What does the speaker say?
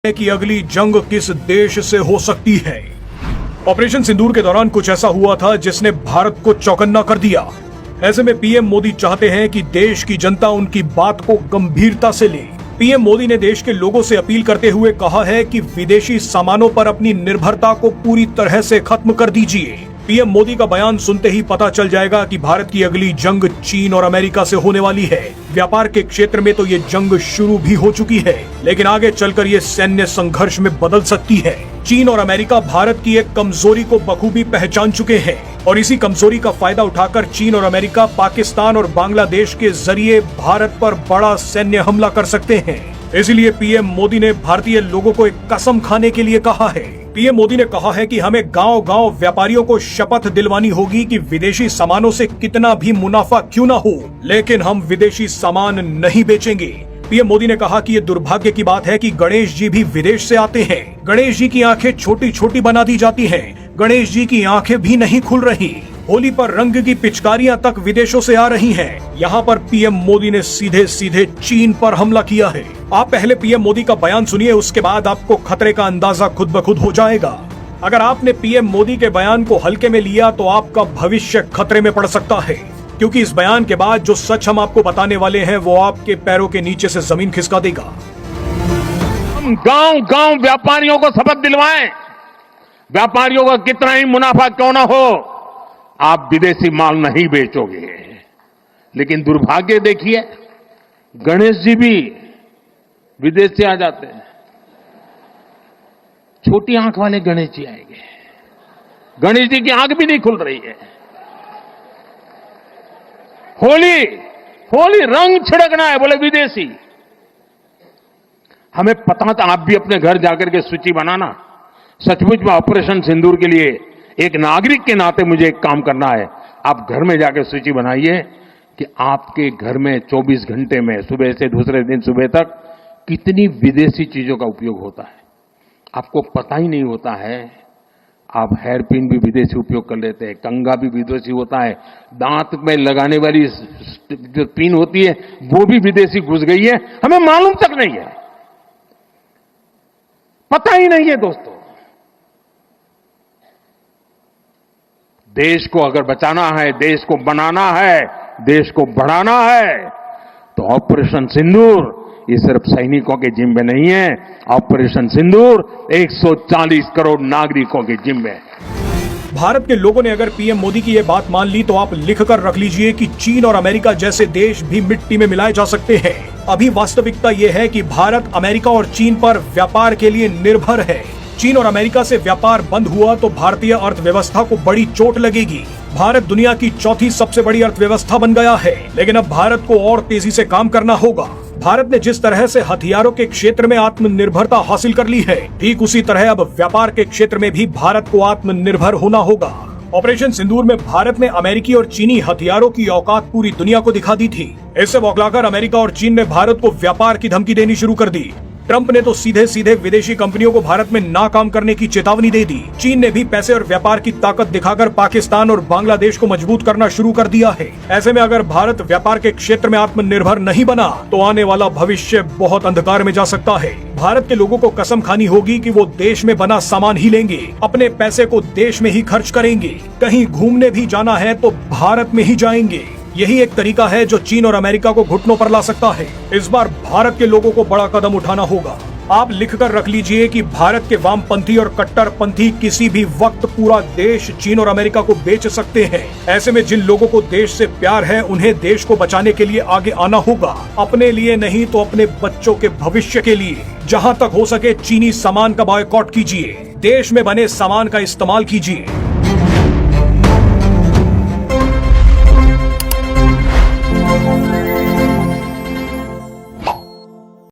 कि अगली जंग किस देश से हो सकती है। ऑपरेशन सिंदूर के दौरान कुछ ऐसा हुआ था जिसने भारत को चौकन्ना कर दिया। ऐसे में पीएम मोदी चाहते हैं कि देश की जनता उनकी बात को गंभीरता से ले। पीएम मोदी ने देश के लोगों से अपील करते हुए कहा है कि विदेशी सामानों पर अपनी निर्भरता को पूरी तरह से खत्म कर दीजिए। पीएम मोदी का बयान सुनते ही पता चल जाएगा कि भारत की अगली जंग चीन और अमेरिका से होने वाली है। व्यापार के क्षेत्र में तो ये जंग शुरू भी हो चुकी है, लेकिन आगे चलकर ये सैन्य संघर्ष में बदल सकती है। चीन और अमेरिका भारत की एक कमजोरी को बखूबी पहचान चुके हैं और इसी कमजोरी का फायदा उठाकर चीन और अमेरिका पाकिस्तान और बांग्लादेश के जरिए भारत पर बड़ा सैन्य हमला कर सकते हैं। इसीलिए पीएम मोदी ने भारतीय लोगों को एक कसम खाने के लिए कहा है। पीएम मोदी ने कहा है कि हमें गांव-गांव व्यापारियों को शपथ दिलवानी होगी कि विदेशी सामानों से कितना भी मुनाफा क्यों ना हो, लेकिन हम विदेशी सामान नहीं बेचेंगे। पीएम मोदी ने कहा कि ये दुर्भाग्य की बात है कि गणेश जी भी विदेश से आते हैं। गणेश जी की आंखें छोटी छोटी बना दी जाती हैं। गणेश जी की आंखें भी नहीं खुल रही। होली पर रंग की पिचकारियां तक विदेशों से आ रही हैं। यहाँ पर पीएम मोदी ने सीधे सीधे चीन पर हमला किया है। आप पहले पीएम मोदी का बयान सुनिए, उसके बाद आपको खतरे का अंदाजा खुद ब खुद हो जाएगा। अगर आपने पीएम मोदी के बयान को हल्के में लिया तो आपका भविष्य खतरे में पड़ सकता है, क्योंकि इस बयान के बाद जो सच हम आपको बताने वाले हैं वो आपके पैरों के नीचे से जमीन खिसका देगा। हम गांव-गांव व्यापारियों को शपथ दिलवाएं, व्यापारियों का कितना ही मुनाफा क्यों ना हो, आप विदेशी माल नहीं बेचोगे। लेकिन दुर्भाग्य देखिए, गणेश जी भी विदेश से आ जाते हैं। छोटी आंख वाले गणेश जी आएंगे। गणेश जी की आंख भी नहीं खुल रही है। होली रंग छिड़कना है, बोले विदेशी। हमें पता था, आप भी अपने घर जाकर के सूची बनाना। सचमुच में ऑपरेशन सिंदूर के लिए एक नागरिक के नाते मुझे एक काम करना है। आप घर में जाकर सूची बनाइए कि आपके घर में 24 घंटे में सुबह से दूसरे दिन सुबह तक कितनी विदेशी चीजों का उपयोग होता है। आपको पता ही नहीं होता है। आप हेयर पिन भी विदेशी उपयोग कर लेते हैं, कंघा भी विदेशी होता है, दांत में लगाने वाली जो पिन होती है वो भी विदेशी घुस गई है, हमें मालूम तक नहीं है, पता ही नहीं है। दोस्तों, देश को अगर बचाना है, देश को बनाना है, देश को बढ़ाना है, तो ऑपरेशन सिंदूर ये सिर्फ सैनिकों के जिम्मे नहीं है। ऑपरेशन सिंदूर 140 करोड़ नागरिकों के जिम्मे है। भारत के लोगों ने अगर पीएम मोदी की ये बात मान ली तो आप लिख कर रख लीजिए कि चीन और अमेरिका जैसे देश भी मिट्टी में मिलाए जा सकते हैं। अभी वास्तविकता ये है कि भारत अमेरिका और चीन पर व्यापार के लिए निर्भर है। चीन और अमेरिका से व्यापार बंद हुआ तो भारतीय अर्थव्यवस्था को बड़ी चोट लगेगी। भारत दुनिया की चौथी सबसे बड़ी अर्थव्यवस्था बन गया है, लेकिन अब भारत को और तेजी से काम करना होगा। भारत ने जिस तरह से हथियारों के क्षेत्र में आत्मनिर्भरता हासिल कर ली है, ठीक उसी तरह अब व्यापार के क्षेत्र में भी भारत को आत्मनिर्भर होना होगा। ऑपरेशन सिंदूर में भारत ने अमेरिकी और चीनी हथियारों की औकात पूरी दुनिया को दिखा दी थी। इससे बौखलाकर अमेरिका और चीन ने भारत को व्यापार की धमकी देनी शुरू कर दी। ट्रंप ने तो सीधे सीधे विदेशी कंपनियों को भारत में नाकाम करने की चेतावनी दे दी। चीन ने भी पैसे और व्यापार की ताकत दिखाकर पाकिस्तान और बांग्लादेश को मजबूत करना शुरू कर दिया है। ऐसे में अगर भारत व्यापार के क्षेत्र में आत्मनिर्भर नहीं बना तो आने वाला भविष्य बहुत अंधकार में जा सकता है। भारत के लोगों को कसम खानी होगी कि वो देश में बना सामान ही लेंगे, अपने पैसे को देश में ही खर्च करेंगे। कहीं घूमने भी जाना है तो भारत में ही जाएंगे। यही एक तरीका है जो चीन और अमेरिका को घुटनों पर ला सकता है। इस बार भारत के लोगों को बड़ा कदम उठाना होगा। आप लिखकर रख लीजिए कि भारत के वामपंथी और कट्टरपंथी किसी भी वक्त पूरा देश चीन और अमेरिका को बेच सकते हैं। ऐसे में जिन लोगों को देश से प्यार है उन्हें देश को बचाने के लिए आगे आना होगा। अपने लिए नहीं तो अपने बच्चों के भविष्य के लिए। जहां तक हो सके चीनी सामान का बॉयकॉट कीजिए, देश में बने सामान का इस्तेमाल कीजिए।